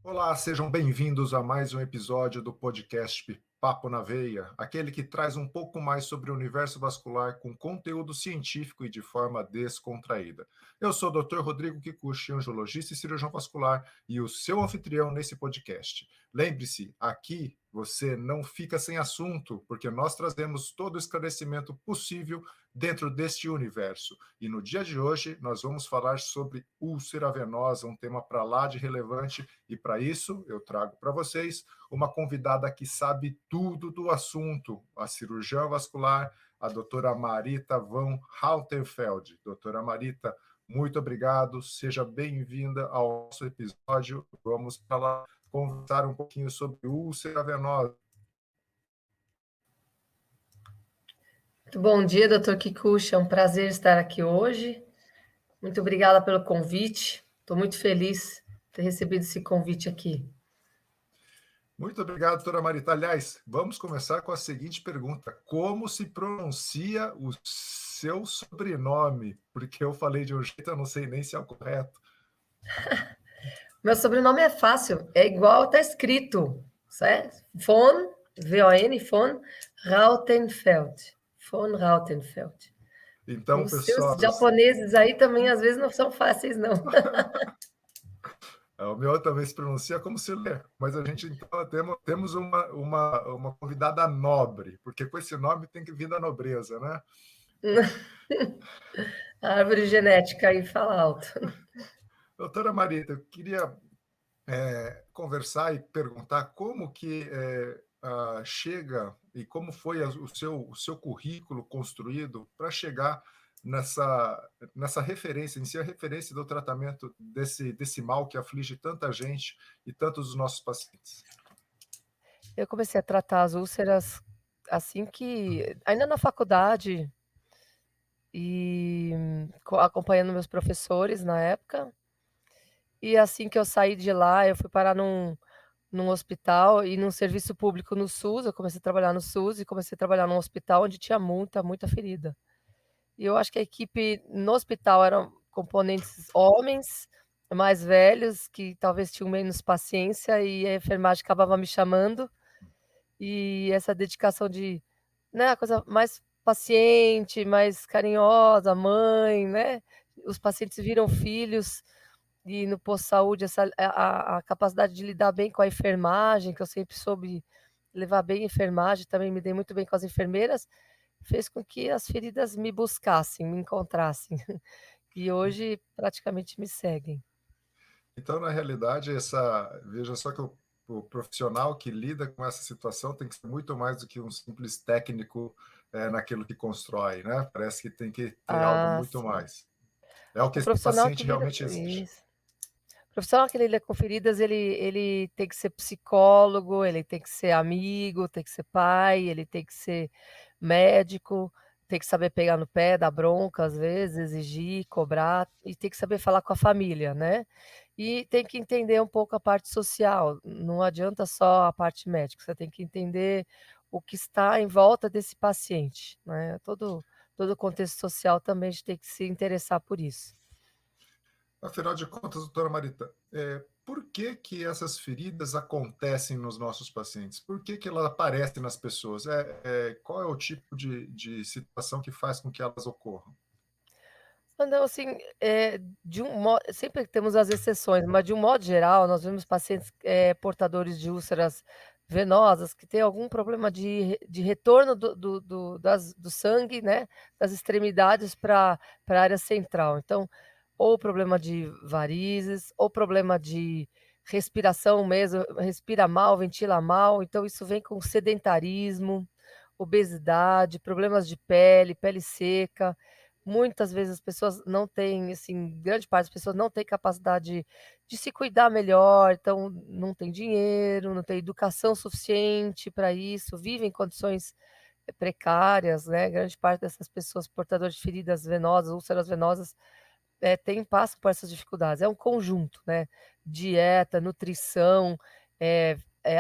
Olá, sejam bem-vindos a mais um episódio do podcast Papo na Veia, aquele que traz um pouco mais sobre o universo vascular com conteúdo científico e de forma descontraída. Eu sou o Dr. Rodrigo Kikuchi, angiologista e cirurgião vascular, e o seu anfitrião nesse podcast. Lembre-se, aqui você não fica sem assunto, porque nós trazemos todo o esclarecimento possível dentro deste universo. E no dia de hoje nós vamos falar sobre úlcera venosa, um tema para lá de relevante, e para isso eu trago para vocês uma convidada que sabe tudo do assunto, a cirurgiã vascular, a doutora Marita van Houtenfeld. Doutora Marita, muito obrigado, seja bem-vinda ao nosso episódio. Vamos falar, conversar um pouquinho sobre úlcera venosa. Muito bom dia, doutor Kikuchi. É um prazer estar aqui hoje. Muito obrigada pelo convite. Estou muito feliz de ter recebido esse convite aqui. Muito obrigado, doutora Marita. Aliás, vamos começar com a seguinte pergunta: como se pronuncia o seu sobrenome? Porque eu falei de um jeito, eu não sei nem se é o correto. Meu sobrenome é fácil, é igual está escrito, certo? Von, V-O-N, von Rautenfeld. Von Rautenfeld. Então, Os seus pessoal, japoneses aí também às vezes não são fáceis, não. o meu também se pronuncia como se lê, mas a gente então temos uma convidada nobre, porque com esse nome tem que vir da nobreza, né? A árvore genética aí fala alto. Doutora Marita, eu queria conversar e perguntar como que chega e como foi o seu currículo construído para chegar nessa referência, em ser a referência do tratamento desse mal que aflige tanta gente e tantos dos nossos pacientes. Eu comecei a tratar as úlceras assim que, ainda na faculdade, e acompanhando meus professores na época. E assim que eu saí de lá, eu fui parar num hospital e num serviço público no SUS. Eu comecei a trabalhar no SUS e comecei a trabalhar num hospital onde tinha muita ferida. E eu acho que a equipe no hospital eram componentes homens mais velhos, que talvez tinham menos paciência, e a enfermagem acabava me chamando. E essa dedicação de, né, a coisa mais paciente, mais carinhosa, mãe, né? Os pacientes viram filhos, e no pós-saúde essa a capacidade de lidar bem com a enfermagem, que eu sempre soube levar bem a enfermagem, também me dei muito bem com as enfermeiras, fez com que as feridas me buscassem, me encontrassem. E hoje praticamente me seguem. Então, na realidade, veja só que o profissional que lida com essa situação tem que ser muito mais do que um simples técnico naquilo que constrói, né? Parece que tem que ter algo Ah, muito sim. mais. É o que O esse profissional que paciente lida realmente exige. isso. O profissional que lida com feridas, ele tem que ser psicólogo, ele tem que ser amigo, tem que ser pai, ele tem que ser médico, tem que saber pegar no pé, dar bronca às vezes, exigir, cobrar, e tem que saber falar com a família, né. E tem que entender um pouco a parte social, não adianta só a parte médica, você tem que entender o que está em volta desse paciente, né. Todo o contexto social também a gente tem que se interessar por isso. Afinal de contas, doutora Marita, por que que essas feridas acontecem nos nossos pacientes? Por que que elas aparecem nas pessoas? Qual é o tipo de situação que faz com que elas ocorram? Ah, não, assim, de um modo, sempre temos as exceções, mas de um modo geral, nós vemos pacientes, portadores de úlceras venosas que têm algum problema de retorno do sangue, né, das extremidades para a área central. Então, ou problema de varizes, ou problema de respiração mesmo, respira mal, ventila mal, então isso vem com sedentarismo, obesidade, problemas de pele, pele seca. Muitas vezes as pessoas não têm, assim, grande parte das pessoas não tem capacidade de se cuidar melhor, então não tem dinheiro, não tem educação suficiente para isso, vivem em condições, precárias, né, grande parte dessas pessoas portadoras de feridas venosas, úlceras venosas, passam por essas dificuldades. É um conjunto, né, dieta, nutrição,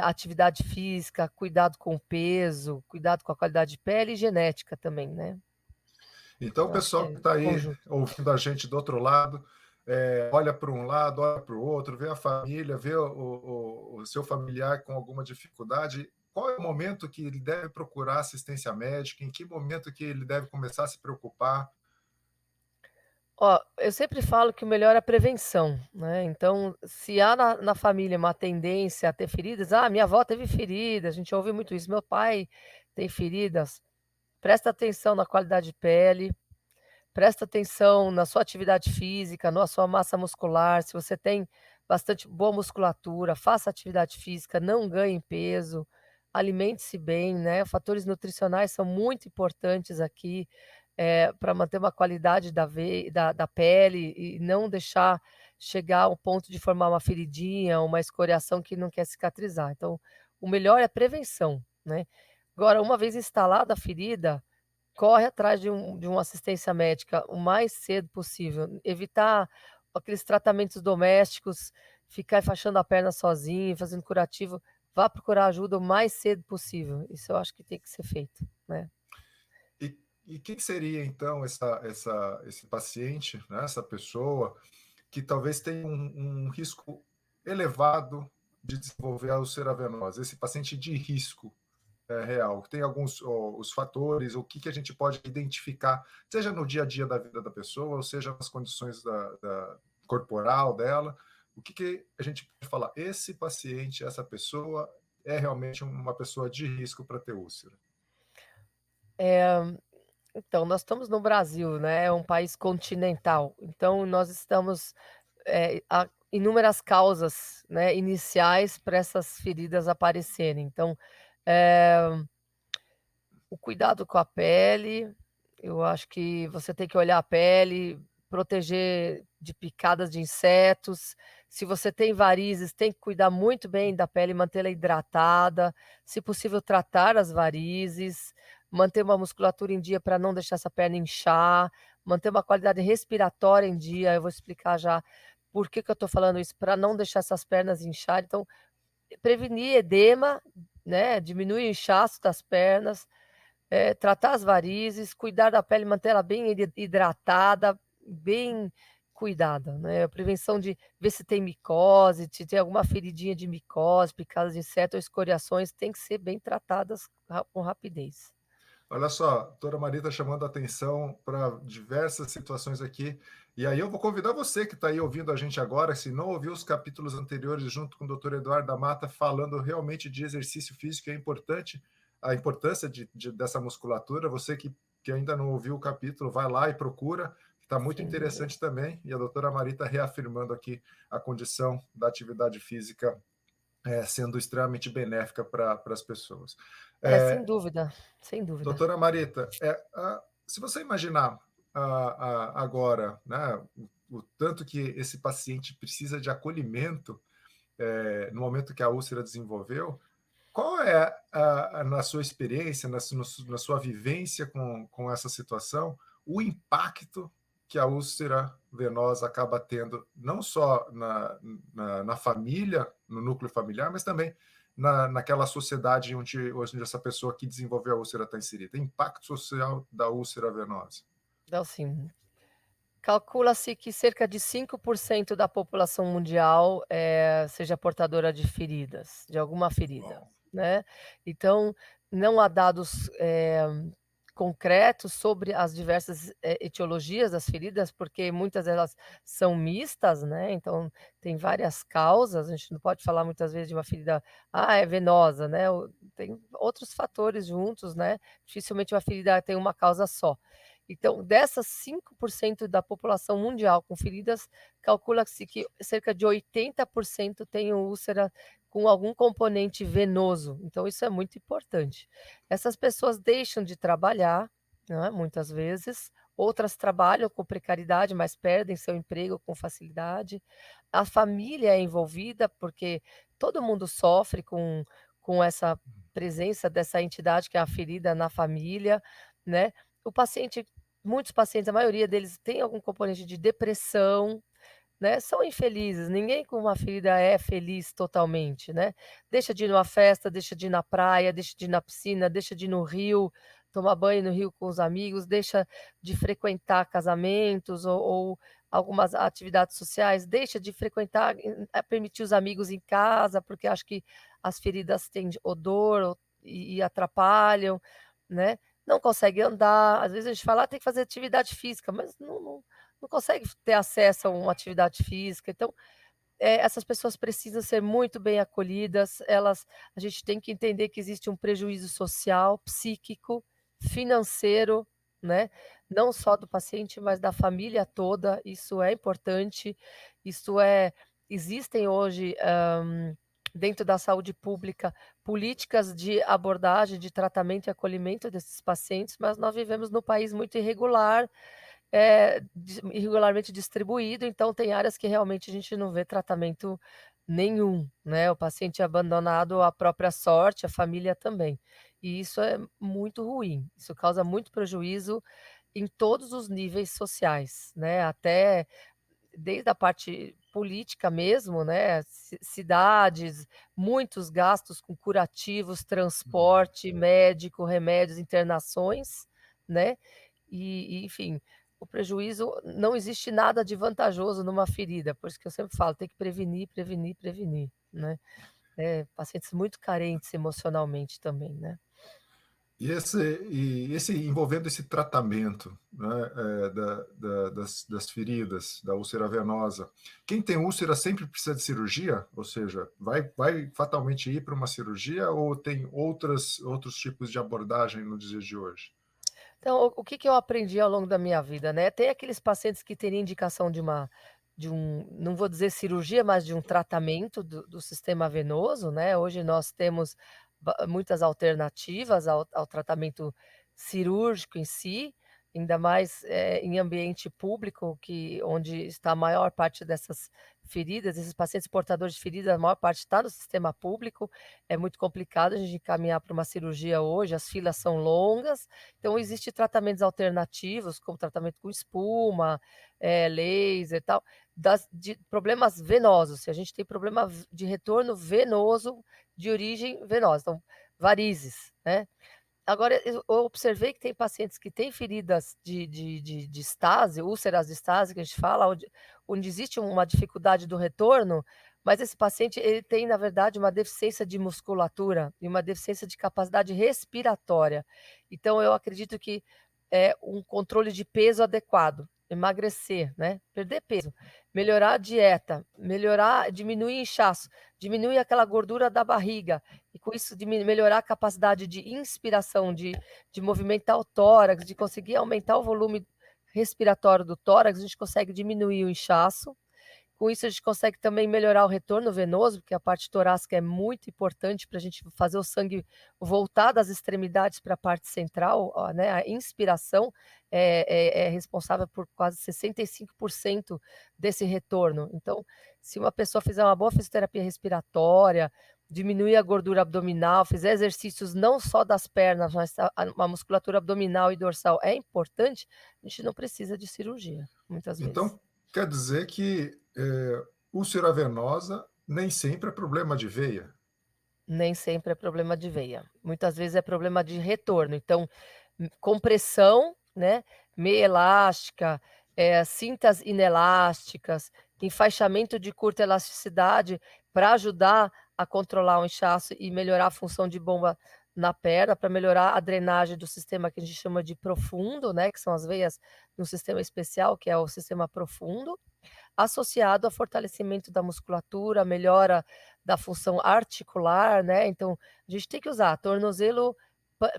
atividade física, cuidado com o peso, cuidado com a qualidade de pele e genética também, né. Então, o Eu acho que pessoal é que um está aí conjunto. ouvindo a gente do outro lado, olha para um lado, olha para o outro, vê a família, vê o seu familiar com alguma dificuldade. Qual é o momento que ele deve procurar assistência médica? Em que momento que ele deve começar a se preocupar? Ó, eu sempre falo que o melhor é a prevenção, né, então se há na família uma tendência a ter feridas, "Ah, minha avó teve ferida", a gente ouve muito isso, "Meu pai tem feridas", presta atenção na qualidade de pele, presta atenção na sua atividade física, na sua massa muscular, se você tem bastante boa musculatura, faça atividade física, não ganhe peso, alimente-se bem, né, fatores nutricionais são muito importantes aqui, pra manter uma qualidade da pele e não deixar chegar ao ponto de formar uma feridinha, uma escoriação que não quer cicatrizar. Então, o melhor é prevenção, né. Agora, uma vez instalada a ferida, corre atrás de uma assistência médica o mais cedo possível, evitar aqueles tratamentos domésticos, ficar enfaixando a perna sozinho, fazendo curativo, vá procurar ajuda o mais cedo possível, isso eu acho que tem que ser feito, né. E quem seria então esse paciente, né, essa pessoa que talvez tenha um risco elevado de desenvolver a úlcera venosa, esse paciente de risco real? Tem alguns os fatores, o que, que a gente pode identificar, seja no dia a dia da vida da pessoa, ou seja nas condições corporal dela, o que, que a gente pode falar? Esse paciente, essa pessoa é realmente uma pessoa de risco para ter úlcera. Eh, então, nós estamos no Brasil, né, é um país continental, então nós estamos, há inúmeras causas, né, iniciais para essas feridas aparecerem. Então, eh, o cuidado com a pele, eu acho que você tem que olhar a pele, proteger de picadas de insetos. Se você tem varizes, tem que cuidar muito bem da pele, mantê-la hidratada, se possível tratar as varizes, manter uma musculatura em dia para não deixar essa perna inchar, manter uma qualidade respiratória em dia. Eu vou explicar já por que que eu estou falando isso, para não deixar essas pernas inchar. Então, prevenir edema, né, diminuir o inchaço das pernas, tratar as varizes, cuidar da pele, manter ela bem hidratada, bem cuidada, né, a prevenção de ver se tem micose, se tem alguma feridinha de micose, picadas de inseto ou escoriações, tem que ser bem tratadas com rapidez. Olha só, a doutora Maria está chamando a atenção para diversas situações aqui. E aí eu vou convidar você que está aí ouvindo a gente agora, se não ouviu os capítulos anteriores junto com o doutor Eduardo da Mata, falando realmente de exercício físico, é importante, a importância dessa musculatura. Você que ainda não ouviu o capítulo, vai lá e procura, que está muito Sem dúvida. interessante também. E a doutora Maria está reafirmando aqui a condição da atividade física sendo extremamente benéfica para as pessoas. Sem É, dúvida, sem dúvida. Doutora Marita, se você imaginar agora, né, o tanto que esse paciente precisa de acolhimento no momento que a úlcera desenvolveu, qual é, na sua experiência, na sua vivência com essa situação, o impacto que a úlcera venosa acaba tendo, não só na família, no núcleo familiar, mas também naquela sociedade onde essa pessoa que desenvolveu a úlcera está inserida? Impacto social da úlcera venosa. Então, assim, calcula-se que cerca de 5% da população mundial, seja portadora de feridas, de alguma ferida, Bom, né. Então, não há dados, concretos sobre as diversas, etiologias das feridas, porque muitas delas são mistas, né, então tem várias causas, a gente não pode falar muitas vezes de uma ferida, "Ah, é venosa", né, tem outros fatores juntos, né, dificilmente uma ferida tem uma causa só. Então, dessas 5% da população mundial com feridas, calcula-se que cerca de 80% tenham úlcera com algum componente venoso, então isso é muito importante. Essas pessoas deixam de trabalhar, né, muitas vezes, outras trabalham com precariedade, mas perdem seu emprego com facilidade. A família é envolvida, porque todo mundo sofre com essa presença dessa entidade que é a ferida na família, né. O paciente Muitos pacientes, a maioria deles tem algum componente de depressão, né, são infelizes, ninguém com uma ferida é feliz totalmente, né. Deixa de ir numa festa, deixa de ir na praia, deixa de ir na piscina, deixa de ir no rio, tomar banho no rio com os amigos, deixa de frequentar casamentos ou algumas atividades sociais, deixa de frequentar, permitir os amigos em casa, porque acho que as feridas têm odor e atrapalham, né. Não consegue andar, às vezes a gente fala: "Ah, tem que fazer atividade física", mas não consegue ter acesso a uma atividade física, então essas pessoas precisam ser muito bem acolhidas, a gente tem que entender que existe um prejuízo social, psíquico, financeiro, né, não só do paciente, mas da família toda, isso é importante, isso é existem hoje, dentro da saúde pública, políticas de abordagem, de tratamento e acolhimento desses pacientes, mas nós vivemos num país muito irregular, irregularmente distribuído, então tem áreas que realmente a gente não vê tratamento nenhum, né, o paciente é abandonado à própria sorte, a família também. E isso é muito ruim, isso causa muito prejuízo em todos os níveis sociais, né, até desde a parte política mesmo, né, cidades, muitos gastos com curativos, Uhum. transporte médico, remédios, internações, né, enfim, o prejuízo não existe nada de vantajoso numa ferida, por isso que eu sempre falo, tem que prevenir, prevenir, prevenir, né. Pacientes muito carentes emocionalmente também, né. E esse envolvendo esse tratamento, né, das feridas, da úlcera venosa, quem tem úlcera sempre precisa de cirurgia? Ou seja, vai fatalmente ir para uma cirurgia ou tem outros tipos de abordagem nos dias de hoje? Então, o que que eu aprendi ao longo da minha vida, né, tem aqueles pacientes que teriam indicação de um, não vou dizer cirurgia, mas de um tratamento do sistema venoso, né, hoje nós temos muitas alternativas ao tratamento cirúrgico em si, ainda mais, em ambiente público onde está a maior parte dessas feridas, esses pacientes portadores de ferida, a maior parte está no sistema público, é muito complicado a gente encaminhar para uma cirurgia hoje, as filas são longas, então existe tratamentos alternativos, como tratamento com espuma, laser e tal, de problemas venosos, se a gente tem problema de retorno venoso, de origem venosa, então varizes, né. Agora eu observei que tem pacientes que têm feridas de estase, úlceras de estase que a gente fala, onde existe uma dificuldade do retorno, mas esse paciente ele tem na verdade uma deficiência de musculatura e uma deficiência de capacidade respiratória. Então eu acredito que é um controle de peso adequado, emagrecer, né, perder peso, melhorar a dieta, diminuir inchaço, diminuir aquela gordura da barriga, e com isso melhorar a capacidade de inspiração, de movimentar o tórax, de conseguir aumentar o volume respiratório do tórax, a gente consegue diminuir o inchaço. Com isso a gente consegue também melhorar o retorno venoso, porque a parte torácica é muito importante para a gente fazer o sangue voltar das extremidades para a parte central, ó, né, a inspiração é responsável por quase 65% desse retorno. Então, se uma pessoa fizer uma boa fisioterapia respiratória, diminuir a gordura abdominal, fizer exercícios não só das pernas, mas a musculatura abdominal e dorsal é importante, a gente não precisa de cirurgia, muitas vezes. Então, quer dizer que, úlcera venosa nem sempre é problema de veia? Nem sempre é problema de veia, muitas vezes é problema de retorno, então, compressão, né, meia elástica, cintas inelásticas, enfaixamento de curta elasticidade para ajudar a controlar o inchaço e melhorar a função de bomba na perna, para melhorar a drenagem do sistema que a gente chama de profundo, né, que são as veias no sistema especial, que é o sistema profundo, associado a fortalecimento da musculatura, melhora da função articular, né, então a gente tem que usar tornozelo,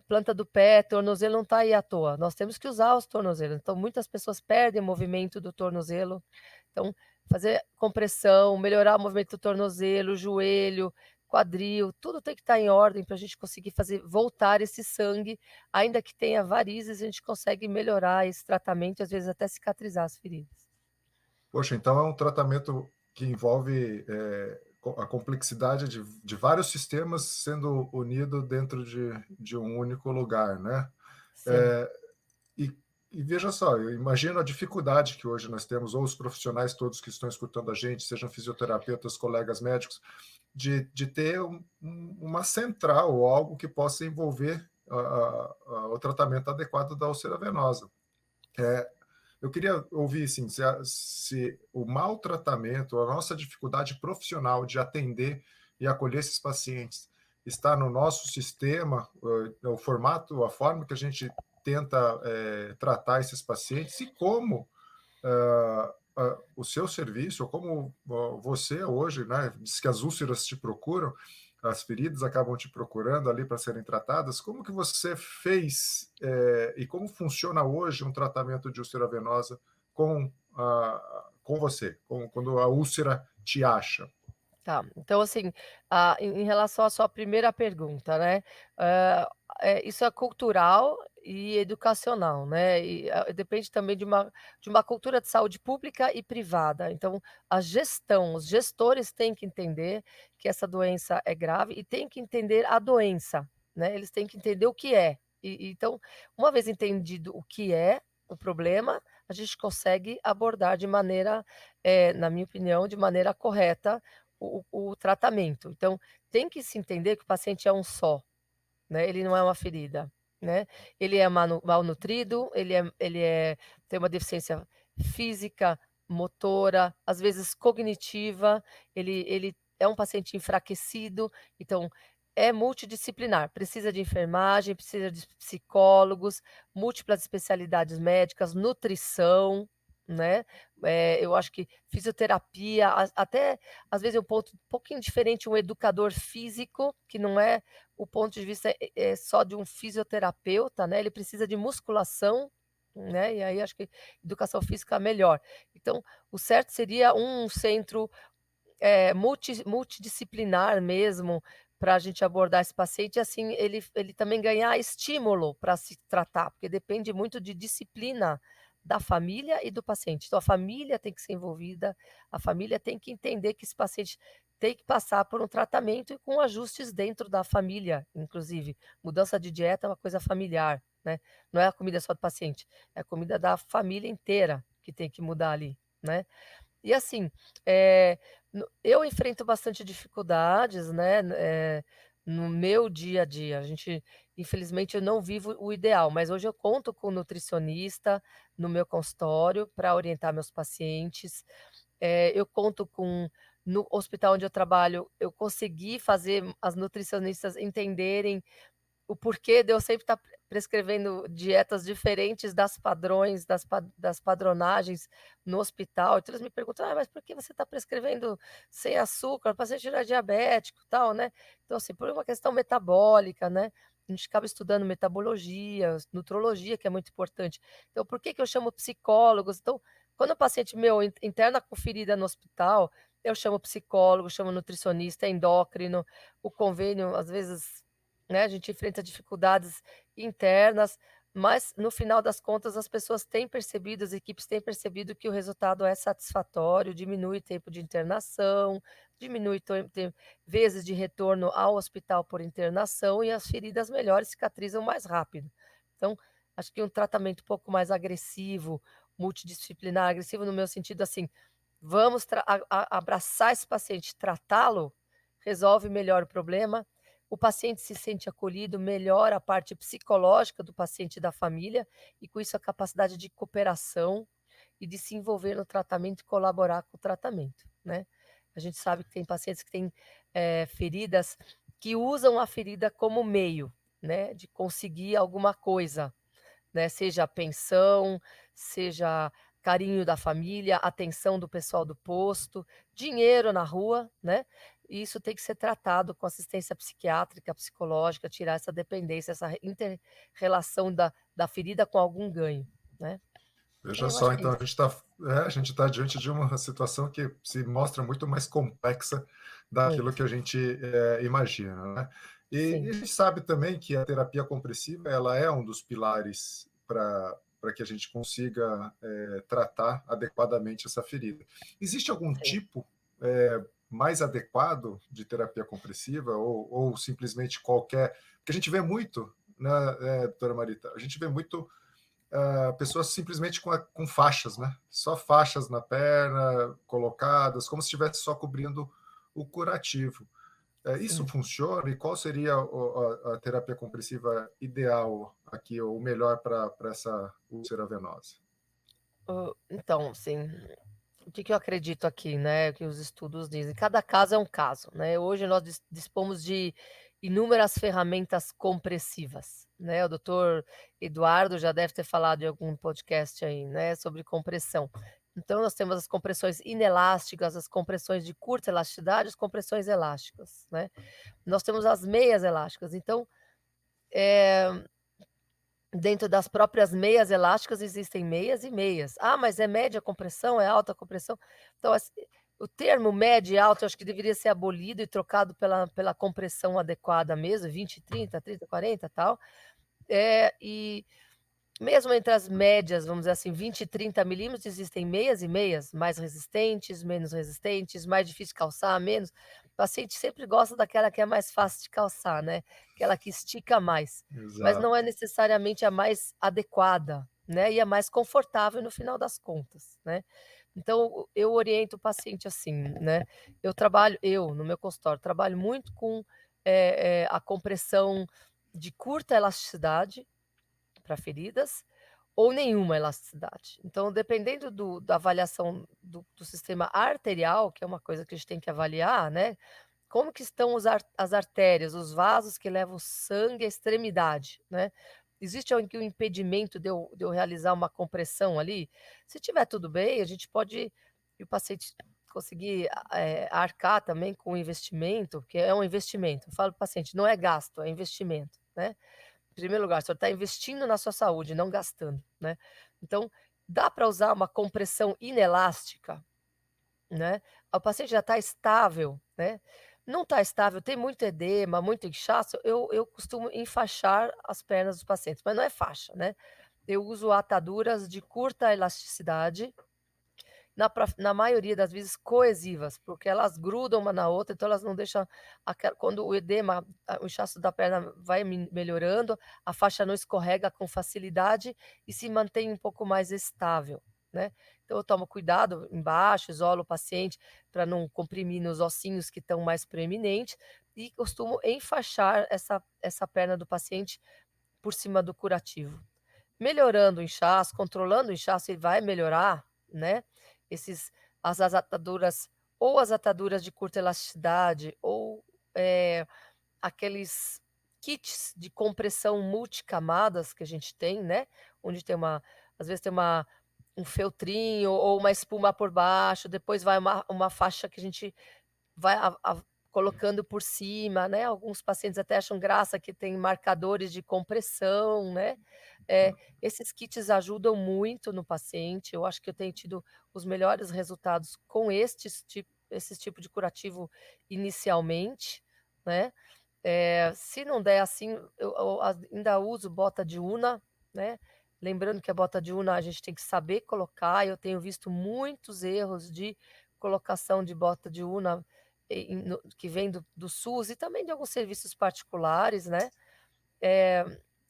planta do pé, tornozelo não está aí à toa, nós temos que usar os tornozelos, então muitas pessoas perdem o movimento do tornozelo, então fazer compressão, melhorar o movimento do tornozelo, joelho, quadril, tudo tem que estar em ordem para a gente conseguir fazer voltar esse sangue, ainda que tenha varizes, a gente consegue melhorar esse tratamento, às vezes até cicatrizar as feridas. Poxa, então é um tratamento que envolve, a complexidade de vários sistemas sendo unido dentro de um único lugar, né. Sim. Eh, e e veja só, eu imagino a dificuldade que hoje nós temos, ou os profissionais todos que estão escutando a gente, sejam fisioterapeutas, colegas médicos, de ter uma central ou algo que possa envolver o tratamento adequado da úlcera venosa. Eu queria ouvir, assim, se o maltratamento, a nossa dificuldade profissional de atender e acolher esses pacientes está no nosso sistema, o formato, a forma que a gente tenta, tratar esses pacientes e como o seu serviço, ou como você hoje, né, diz que as úlceras te procuram, as feridas acabam te procurando ali para serem tratadas, como que você fez e como funciona hoje um tratamento de úlcera venosa com você, quando a úlcera te acha? Tá, então assim, em relação à sua primeira pergunta, né, hã, isso é cultural e educacional, né, e depende também de uma cultura de saúde pública e privada. Então, a gestão, os gestores têm que entender que essa doença é grave e têm que entender a doença, né, eles têm que entender o que é. Então, uma vez entendido o que é o problema, a gente consegue abordar de maneira, na minha opinião, de maneira correta o tratamento. Então, tem que se entender que o paciente é um só, né, ele não é uma ferida, né. Ele é malnutrido, ele tem uma deficiência física, motora, às vezes cognitiva, ele é um paciente enfraquecido, então é multidisciplinar, precisa de enfermagem, precisa de psicólogos, múltiplas especialidades médicas, nutrição, né, eu acho que fisioterapia, até às vezes é um ponto um pouquinho diferente, um educador físico, que não é o ponto de vista só de um fisioterapeuta, né, ele precisa de musculação, né, e aí acho que educação física é melhor. Então, o certo seria um centro, multidisciplinar mesmo, para a gente abordar esse paciente e assim ele também ganhar estímulo para se tratar, porque depende muito de disciplina da família e do paciente. Então a família tem que ser envolvida, a família tem que entender que esse paciente tem que passar por um tratamento e com ajustes dentro da família, inclusive. Mudança de dieta é uma coisa familiar, né, não é a comida só do paciente, é a comida da família inteira que tem que mudar ali, né. E assim, eu enfrento bastante dificuldades, né, no meu dia a dia. A gente infelizmente eu não vivo o ideal, mas hoje eu conto com nutricionista no meu consultório para orientar meus pacientes. Eu conto com no hospital onde eu trabalho, eu consegui fazer as nutricionistas entenderem o porquê de eu sempre estar prescrevendo dietas diferentes das padrões, das padronagens no hospital, então eles me perguntam: "Ah, mas por que você está prescrevendo sem açúcar? O paciente não é diabético", tal, né. Então, assim, por uma questão metabólica, né, a gente acaba estudando metabologia, nutrologia, que é muito importante. Então, por que que eu chamo psicólogos? Então, quando o paciente meu interna com ferida no hospital, eu chamo psicólogo, chamo nutricionista, endócrino, o convênio às vezes, né, a gente enfrenta dificuldades internas, mas no final das contas as pessoas têm percebido, as equipes têm percebido que o resultado é satisfatório, diminui tempo de internação, diminui vezes de retorno ao hospital por internação e as feridas melhores cicatrizam mais rápido. Então, acho que um tratamento um pouco mais agressivo, multidisciplinar, agressivo no meu sentido assim, vamos abraçar esse paciente, tratá-lo, resolve melhor o problema, o paciente se sente acolhido, melhora a parte psicológica do paciente e da família, e com isso a capacidade de cooperação e de se envolver no tratamento e colaborar com o tratamento, né. A gente sabe que tem pacientes que têm, feridas que usam a ferida como meio, né, de conseguir alguma coisa, né, seja pensão, seja carinho da família, atenção do pessoal do posto, dinheiro na rua, né, e isso tem que ser tratado com assistência psiquiátrica, psicológica, tirar essa dependência, essa inter-relação da ferida com algum ganho, né. Veja Eu acho só, que é então isso. a gente tá diante de uma situação que se mostra muito mais complexa daquilo Muito, que a gente, imagina, né. E sim, a gente sabe também que a terapia compressiva, ela é um dos pilares para que a gente consiga, tratar adequadamente essa ferida. Existe algum sim. tipo, mais adequado de terapia compressiva ou simplesmente qualquer porque a gente vê muito, né, doutora Marita, a gente vê muito pessoas simplesmente com faixas, né? Só faixas na perna, colocadas, como se estivesse só cobrindo o curativo. Isso Sim. funciona? E qual seria a terapia compressiva ideal aqui, ou melhor para essa úlcera venosa? Então, assim, o que que eu acredito aqui, né, que os estudos dizem, cada caso é um caso, né. Hoje nós dispomos de inúmeras ferramentas compressivas, né, o doutor Eduardo já deve ter falado em algum podcast aí, né, sobre compressão. Então nós temos as compressões inelásticas, as compressões de curta elasticidade, as compressões elásticas, né. Nós temos as meias elásticas, então, eh dentro das próprias meias elásticas existem meias e meias. "Ah, mas é média compressão, é alta compressão?" Então, assim, o termo média e alta eu acho que deveria ser abolido e trocado pela compressão adequada mesmo, 20 30, 30 40 tal. E mesmo entre as médias, vamos dizer assim, 20 e 30 milímetros, existem meias e meias, mais resistentes, menos resistentes, mais difícil de calçar, menos. O paciente sempre gosta daquela que é mais fácil de calçar, né, aquela que estica mais, mas não é Exato. necessariamente a mais adequada, né, e a mais confortável no final das contas, né. Então eu oriento o paciente assim, né, no meu consultório, trabalho muito com, a compressão de curta elasticidade para feridas, ou nenhuma elasticidade. Então, dependendo da avaliação do sistema arterial, que é uma coisa que a gente tem que avaliar, né, como que estão as artérias, os vasos que levam sangue à extremidade, né. Existe algum impedimento de eu realizar uma compressão ali? Se tiver tudo bem, a gente pode e o paciente conseguir, arcar também com o investimento, porque é um investimento. Eu falo para o paciente: "Não é gasto, é investimento", né. Em primeiro lugar, o senhor está investindo na sua saúde, não gastando, né. Então, dá para usar uma compressão inelástica, né. O paciente já está estável, né. Não está estável, tem muito edema, muito inchaço, eu costumo enfaixar as pernas dos pacientes, mas não é faixa, né. Eu uso ataduras de curta elasticidade, na maioria das vezes coesivas, porque elas grudam uma na outra, então elas não deixam quando o edema, o inchaço da perna vai melhorando, a faixa não escorrega com facilidade e se mantém um pouco mais estável, né. Então eu tomo cuidado embaixo, isolo o paciente para não comprimir nos ossinhos que estão mais proeminentes e costumo enfaixar essa perna do paciente por cima do curativo. Melhorando o inchaço, controlando o inchaço, ele vai melhorar, né, esses as ataduras ou as ataduras de curta elasticidade ou, eh, aqueles kits de compressão multicamadas que a gente tem, né, onde tem às vezes tem um feltrinho ou uma espuma por baixo, depois vai uma faixa que a gente vai colocando por cima, né, alguns pacientes até acham graça que tem marcadores de compressão, né. Esses kits ajudam muito no paciente, eu acho que eu tenho tido os melhores resultados com esse tipo de curativo inicialmente, né. Se não der assim, eu ainda uso bota de Una, né, lembrando que a bota de Una a gente tem que saber colocar, eu tenho visto muitos erros de colocação de bota de Una que vem do SUS e também de alguns serviços particulares, né. Eh,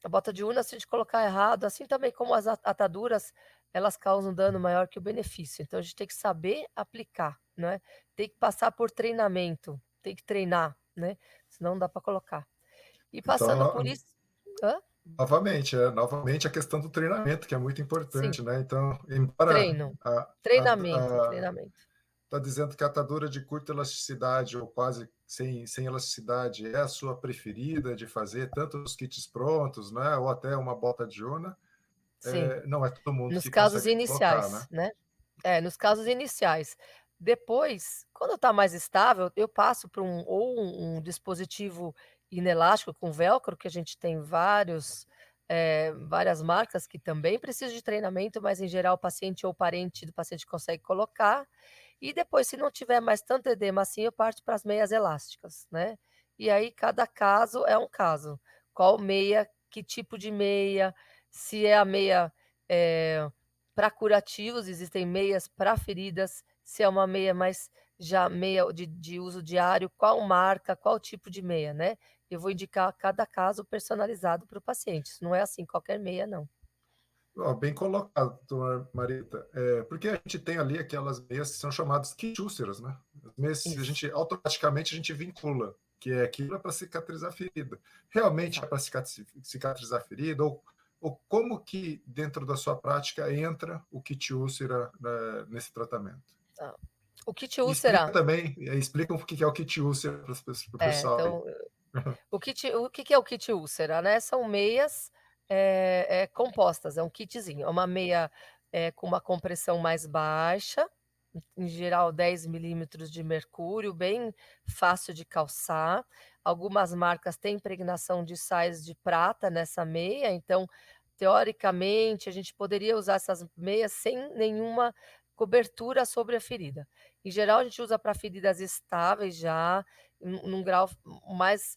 a bota de Una, se a gente colocar errado, assim também como as ataduras, elas causam dano maior que o benefício, então a gente tem que saber aplicar, né, tem que passar por treinamento, tem que treinar, né, senão não dá para colocar. E Então, passando por isso hã? novamente a questão do treinamento, que é muito Sim, importante, né. Então, embora treino, a treinamento. está dizendo que a atadura de curta elasticidade ou quase sem elasticidade é a sua preferida de fazer, tanto os kits prontos, né, ou até uma bota de Una, Sim, não é todo mundo nos que casos consegue colocar, iniciais, né. né. Nos casos iniciais. Depois, quando está mais estável, eu passo para um dispositivo inelástico com velcro, que a gente tem várias marcas que também precisam de treinamento, mas em geral o paciente ou parente do paciente consegue colocar. E depois, se não tiver mais tanto edema assim, eu parto para as meias elásticas, né. E aí cada caso é um caso. Qual meia, que tipo de meia, se é a meia, para curativos, existem meias para feridas, se é uma meia mais já meia de uso diário, qual marca, qual tipo de meia, né. Eu vou indicar cada caso personalizado para o paciente, isso não é assim qualquer meia não. Ó, bem colocado, doutora Marita. Porque a gente tem ali aquelas meias que são chamadas kit úlceras, né. As meias que a Isso, gente automaticamente a gente vincula, que é aquilo é para cicatrizar a ferida. Realmente é exato. para cicatrizar a ferida ou como que dentro da sua prática entra o kit úlcera, nesse tratamento? Tá. O kit E explica úlcera também, explica o que que é o kit úlcera para o pessoal aí. então, o que que é o kit úlcera, né, são meias, compostas, é um kitzinho, é uma meia, com uma compressão mais baixa, em geral 10 milímetros de mercúrio, bem fácil de calçar. Algumas marcas têm impregnação de sais de prata nessa meia, então, teoricamente, a gente poderia usar essas meias sem nenhuma cobertura sobre a ferida. Em geral, a gente usa para feridas estáveis já, num grau mais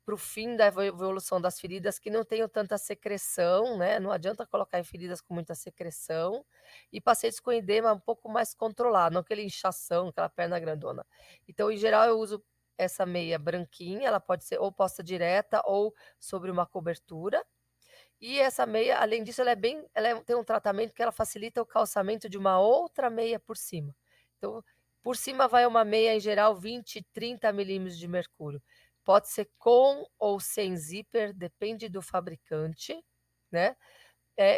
para o fim da evolução das feridas que não tenham tanta secreção, né, não adianta colocar em feridas com muita secreção, e pacientes com edema um pouco mais controlado, não aquele inchação, aquela perna grandona. Então, em geral, eu uso essa meia branquinha, ela pode ser ou posta direta ou sobre uma cobertura, e essa meia, além disso, tem um tratamento que ela facilita o calçamento de uma outra meia por cima. Então, por cima vai uma meia, em geral, 20, 30 milímetros de mercúrio. Pode ser com ou sem zíper, depende do fabricante, né.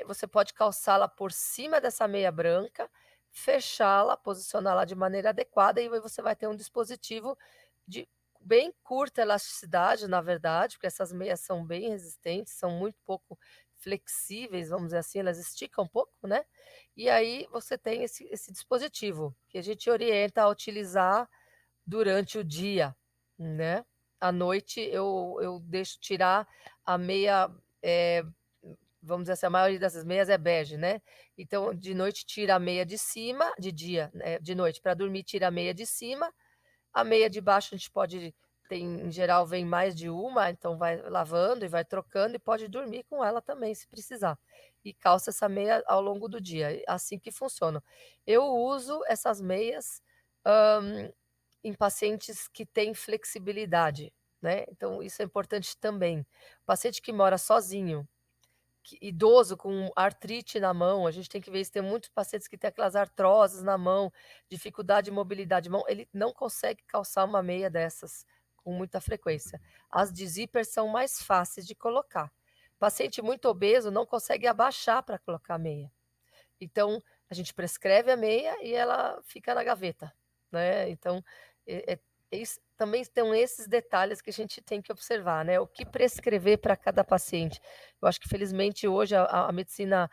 Você pode calçá-la por cima dessa meia branca, fechá-la, posicioná-la de maneira adequada, e aí você vai ter um dispositivo de bem curta elasticidade, na verdade, porque essas meias são bem resistentes, são muito pouco flexíveis, vamos dizer assim, elas esticam um pouco, né, e aí você tem esse dispositivo, que a gente orienta a utilizar durante o dia, né. À noite eu deixo tirar a meia, eh vamos dizer assim, a maioria dessas meias é bege, né, então de noite tira a meia de cima, de dia, né, de noite para dormir tira a meia de cima, a meia de baixo a gente pode tem em geral vem mais de uma, então vai lavando e vai trocando e pode dormir com ela também se precisar. E calça essa meia ao longo do dia, é assim que funciona. Eu uso essas meias, em pacientes que têm flexibilidade, né, então isso é importante também. Paciente que mora sozinho, idoso com artrite na mão, a gente tem que ver isso, tem muitos pacientes que têm aquelas artroses na mão, dificuldade de mobilidade de mão, ele não consegue calçar uma meia dessas com muita frequência. As de zíper são mais fáceis de colocar. Paciente muito obeso não consegue abaixar para colocar a meia. Então, a gente prescreve a meia e ela fica na gaveta, né, então, também estão esses detalhes que a gente tem que observar, né, o que prescrever para cada paciente. Eu acho que felizmente hoje a medicina,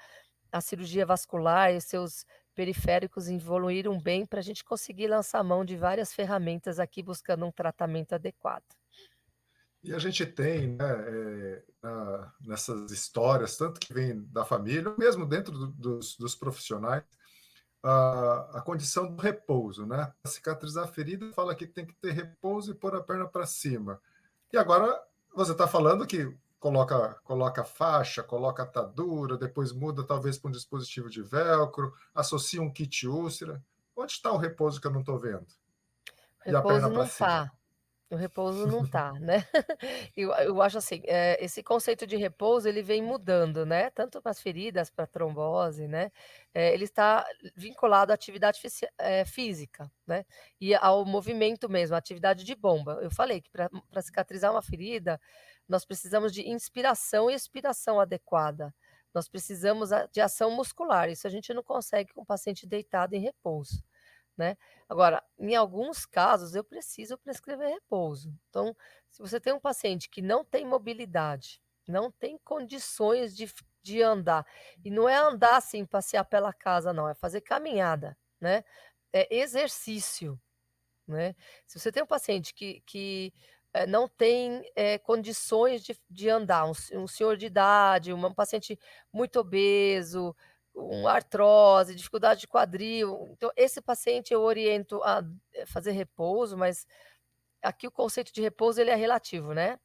a cirurgia vascular e seus periféricos evoluíram bem para a gente conseguir lançar mão de várias ferramentas aqui buscando um tratamento adequado. E a gente tem, né, nessas histórias, tanto que vem da família, ou mesmo dentro dos profissionais, a condição do repouso, né? Para cicatrizar a ferida, fala que tem que ter repouso e pôr a perna para cima. E agora você está falando que coloca faixa, coloca atadura, depois muda talvez para um dispositivo de velcro, associa um kit úlcera. Onde está o repouso que eu não estou vendo? E a perna Repouso para não cima? tá. O repouso não tá, né. Eu acho assim, esse conceito de repouso ele vem mudando, né, tanto para as feridas, pra trombose, né, ele está vinculado à atividade física, né, e ao movimento mesmo, à atividade de bomba. Eu falei que para cicatrizar uma ferida, nós precisamos de inspiração e expiração adequada. Nós precisamos de ação muscular, isso a gente não consegue com o paciente deitado em repouso, né. Agora, em alguns casos, eu preciso prescrever repouso. Então, se você tem um paciente que não tem mobilidade, não tem condições de andar, e não é andar, assim, passear pela casa não, é fazer caminhada, né, é exercício, né. Se você tem um paciente que não tem, condições de andar, um senhor de idade, um paciente muito obeso, com artrose, dificuldade de quadril, então esse paciente eu oriento a fazer repouso, mas aqui o conceito de repouso ele é relativo, né.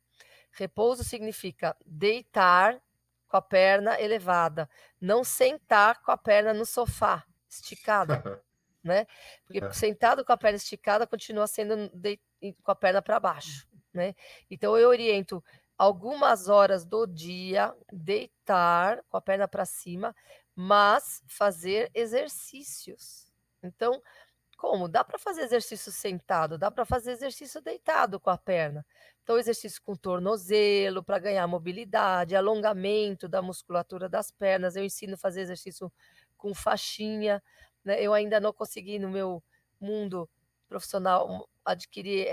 Repouso significa deitar com a perna elevada, não sentar com a perna no sofá, esticada. Né, porque É. sentado com a perna esticada continua sendo com a perna para baixo, né. Então eu oriento algumas horas do dia deitar com a perna para cima, mas fazer exercícios. Então, Como? Dá para fazer exercício sentado, dá para fazer exercício deitado com a perna. Então, exercício com tornozelo para ganhar mobilidade, alongamento da musculatura das pernas. Eu ensino a fazer exercício com faixinha, né. Eu ainda não consegui no meu mundo profissional adquirir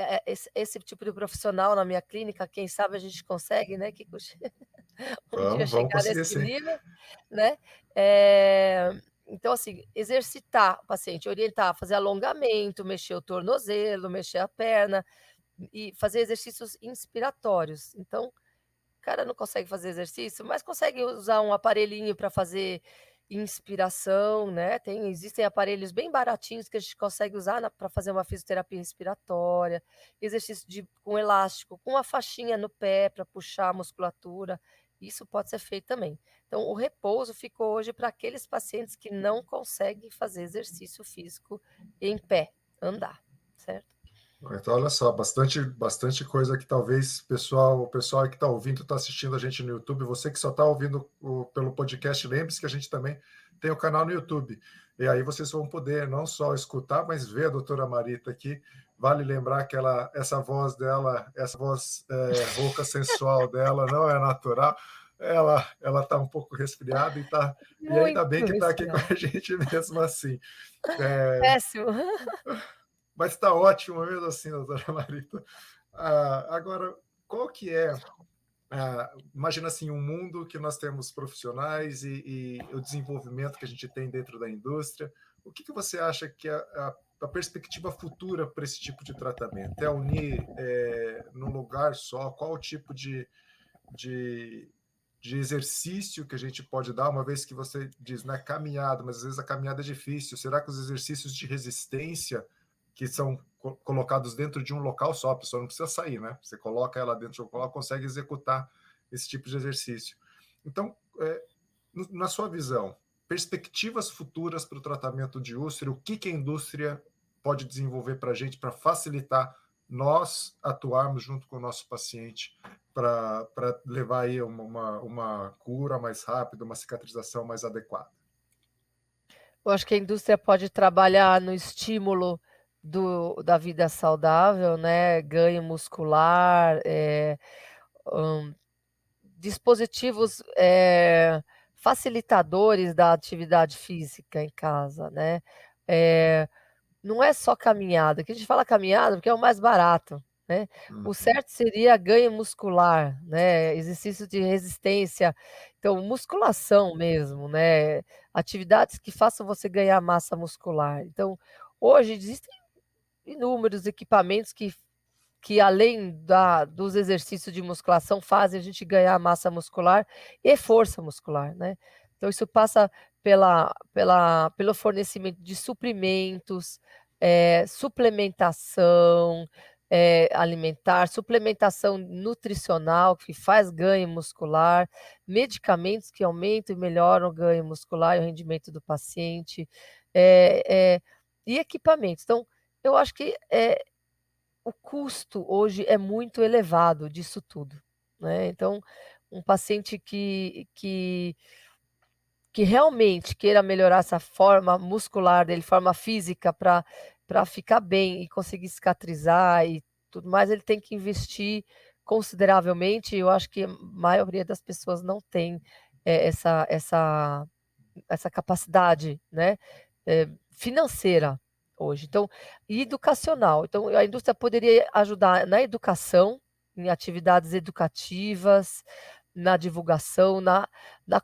esse tipo de profissional na minha clínica. Quem sabe a gente consegue, né, Kiko, um dia Vamos chegar conseguir nesse sim. nível, né. Eh, então assim, exercitar o paciente, orientar, fazer alongamento, mexer o tornozelo, mexer a perna e fazer exercícios inspiratórios. Então, o cara não consegue fazer exercício, mas consegue usar um aparelhinho para fazer inspiração, né. Existem aparelhos bem baratinhos que a gente consegue usar para fazer uma fisioterapia respiratória, exercício com elástico, com uma faixinha no pé para puxar a musculatura, isso pode ser feito também. Então o repouso ficou hoje para aqueles pacientes que não conseguem fazer exercício físico em pé, andar, certo? Então, olha só, bastante coisa que talvez o pessoal que está ouvindo, está assistindo a gente no YouTube, você que só está ouvindo pelo podcast, lembre-se que a gente também tem o canal no YouTube. E aí vocês vão poder não só escutar, mas ver a doutora Marita aqui. Vale lembrar que essa voz dela, essa voz rouca sensual dela, não é natural. Ela está um pouco resfriada e ainda bem Muito que está aqui com resfriado. a gente mesmo assim. É, Péssimo. mas está ótimo mesmo assim, doutora Marita. Agora, qual que é, imagina assim, um mundo que nós temos profissionais e o desenvolvimento que a gente tem dentro da indústria. O que você acha que é a perspectiva futura para esse tipo de tratamento? É unir num lugar só? Qual o tipo de, de exercício que a gente pode dar, uma vez que você diz, não é caminhada, mas às vezes a caminhada é difícil. Será que os exercícios de resistência que são colocados dentro de um local só, a pessoa não precisa sair, né? Você coloca ela dentro de um local, consegue executar esse tipo de exercício. Então, na sua visão, perspectivas futuras para o tratamento de úlcera, o que a indústria pode desenvolver para a gente para facilitar nós atuarmos junto com o nosso paciente para levar aí uma cura mais rápida, uma cicatrização mais adequada? Eu acho que a indústria pode trabalhar no estímulo da vida saudável, né, ganho muscular, hã, dispositivos, facilitadores da atividade física em casa, né. Eh Não é só caminhada, que a gente fala caminhada porque é o mais barato, né. O Uhum. certo seria ganho muscular, né, exercício de resistência, então musculação mesmo, né, atividades que façam você ganhar massa muscular. Então, hoje existem inúmeros equipamentos que além dos exercícios de musculação fazem a gente ganhar massa muscular e força muscular, né. Então isso passa pelo fornecimento de suprimentos, suplementação, alimentar, suplementação nutricional que faz ganho muscular, medicamentos que aumentam e melhoram o ganho muscular e o rendimento do paciente, eh e equipamentos. Então, eu acho que, o custo hoje é muito elevado disso tudo, né, então, um paciente que realmente queira melhorar essa forma muscular dele, forma física para ficar bem e conseguir cicatrizar e tudo mais, ele tem que investir consideravelmente, e eu acho que a maioria das pessoas não tem, essa capacidade, né, financeira hoje. Então e educacional. Então a indústria poderia ajudar na educação, em atividades educativas, na divulgação, na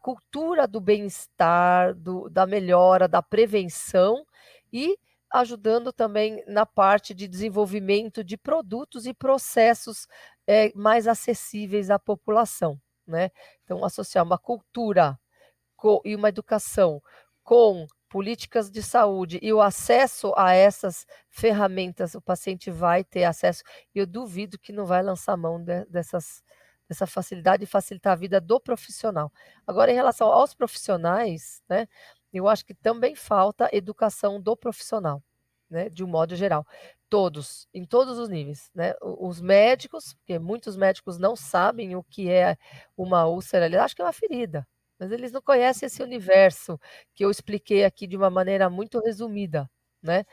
cultura do bem-estar, da melhora, da prevenção e ajudando também na parte de desenvolvimento de produtos e processos, mais acessíveis à população, né. Então associar uma cultura e uma educação com políticas de saúde e o acesso a essas ferramentas, o paciente vai ter acesso, e eu duvido que não vai lançar mão dessa facilidade e facilitar a vida do profissional. Agora em relação aos profissionais, né, eu acho que também falta educação do profissional, né, de um modo geral. Todos, em todos os níveis, né, os médicos, porque muitos médicos não sabem o que é uma úlcera, eles acham que é uma ferida. Mas eles não conhecem esse universo que eu expliquei aqui de uma maneira muito resumida, né.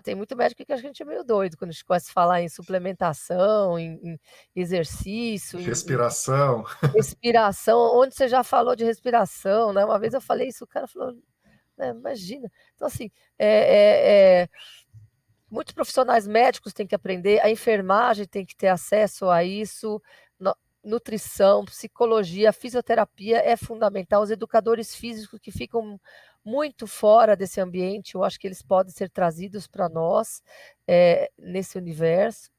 Tem muito médico que a gente é meio doido quando a gente começa a falar em suplementação, em exercício, em Respiração. respiração. Onde você já falou de respiração, né? Uma vez eu falei isso, o cara falou, né, imagina. Então, assim, muitos profissionais médicos têm que aprender, a enfermagem tem que ter acesso a isso, nutrição, psicologia, fisioterapia é fundamental. Os educadores físicos que ficam muito fora desse ambiente, eu acho que eles podem ser trazidos para nós, nesse universo.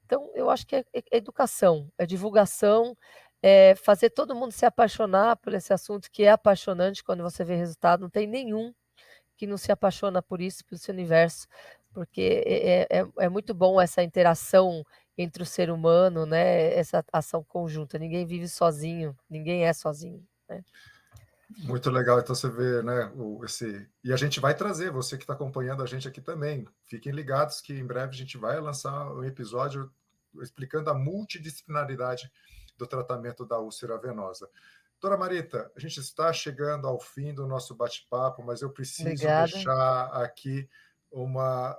Então, eu acho que é educação, é divulgação, é fazer todo mundo se apaixonar por esse assunto que é apaixonante quando você vê resultado. Não tem nenhum que não se apaixona por isso, por esse universo, porque é muito bom essa interação entre o ser humano, né? Essa ação conjunta. Ninguém vive sozinho, ninguém é sozinho, né? Muito legal, então você vê, né, e a gente vai trazer, você que está acompanhando a gente aqui também, fiquem ligados que em breve a gente vai lançar um episódio explicando a multidisciplinaridade do tratamento da úlcera venosa. Doutora Marita, a gente está chegando ao fim do nosso bate-papo, mas eu preciso Obrigada. deixar aqui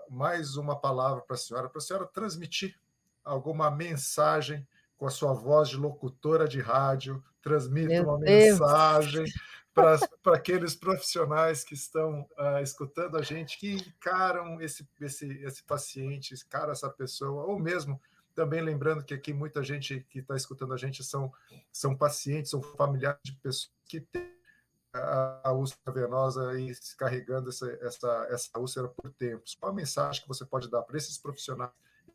mais uma palavra para a senhora transmitir alguma mensagem com a sua voz de locutora de rádio, transmita Meu uma Deus! mensagem para aqueles profissionais que estão escutando a gente, que encaram esse paciente, encaram essa pessoa, ou mesmo também lembrando que aqui muita gente que está escutando a gente são pacientes, são familiares de pessoas que têm a úlcera venosa e carregando essa úlcera por tempos. Qual a mensagem que você pode dar para esses profissionais,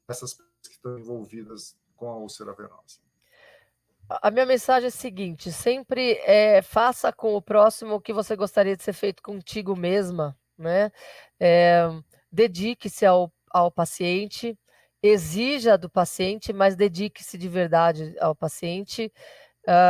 essas pessoas que estão envolvidas com a úlcera venosa? A minha mensagem é a seguinte: sempre faça com o próximo o que você gostaria de ser feito contigo mesma, né? Eh, Dedique-se ao paciente, exija do paciente, mas dedique-se de verdade ao paciente,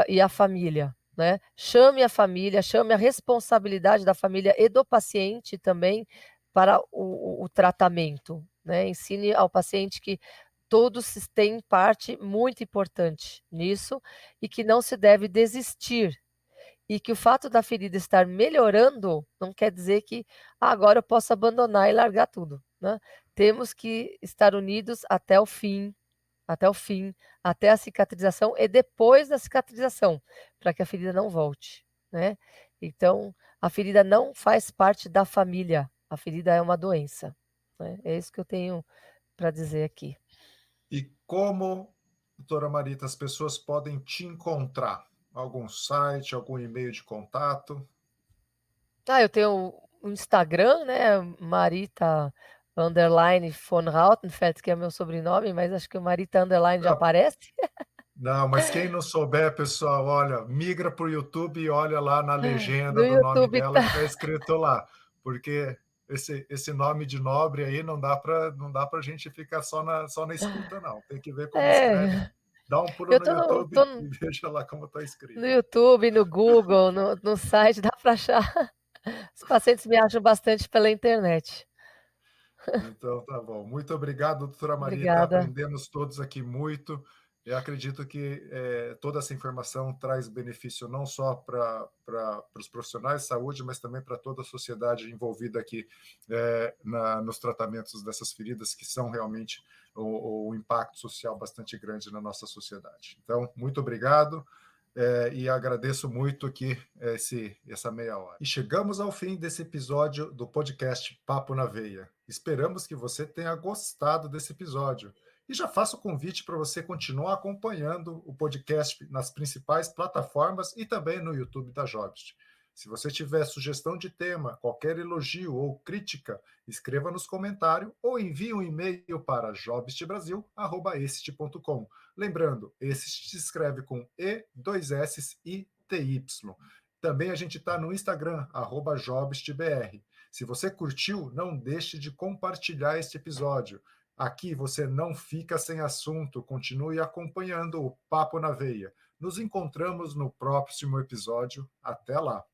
e à família, né? Chame a família, chame a responsabilidade da família e do paciente também para o tratamento, né? Ensine ao paciente que todos têm parte muito importante nisso e que não se deve desistir. E que o fato da ferida estar melhorando não quer dizer que agora eu posso abandonar e largar tudo, né? Temos que estar unidos até o fim, até a cicatrização e depois da cicatrização, para que a ferida não volte, né? Então, a ferida não faz parte da família, a ferida é uma doença, né? É isso que eu tenho para dizer aqui. E como, doutora Marita, as pessoas podem te encontrar? Algum site, algum e-mail de contato? Eu tenho o Instagram, né, Marita underline von Rautenfeld, que é meu sobrenome, mas acho que o Marita underline já Ah, aparece. não, mas quem não souber, pessoal, olha, migra para o YouTube e olha lá na legenda No do nome YouTube dela tá. que está escrito lá, porque esse nome de nobre aí não dá para a gente ficar só na escuta, não. Tem que ver como escreve. É, Dá um pulo eu no tô no YouTube tô e veja lá como está no escrito. YouTube, no Google, no site, dá para achar. Os pacientes me acham bastante pela internet. Então, tá bom. Muito obrigado, doutora Marita. Obrigada. Aprendemos todos aqui muito. Eu acredito que toda essa informação traz benefício não só para os profissionais de saúde, mas também para toda a sociedade envolvida aqui nos tratamentos dessas feridas, que são realmente o impacto social bastante grande na nossa sociedade. Então, muito obrigado. E agradeço muito aqui essa meia hora. E chegamos ao fim desse episódio do podcast Papo na Veia. Esperamos que você tenha gostado desse episódio. E já faço o convite para você continuar acompanhando o podcast nas principais plataformas e também no YouTube da Jobst. Se você tiver sugestão de tema, qualquer elogio ou crítica, escreva nos comentários ou envie um e-mail para jobstbrasil@est.com. Lembrando, esse se escreve com E, dois S e TY. Também a gente está no Instagram, @jobstbr. Se você curtiu, não deixe de compartilhar este episódio. Aqui você não fica sem assunto, continue acompanhando o Papo na Veia. Nos encontramos no próximo episódio. Até lá!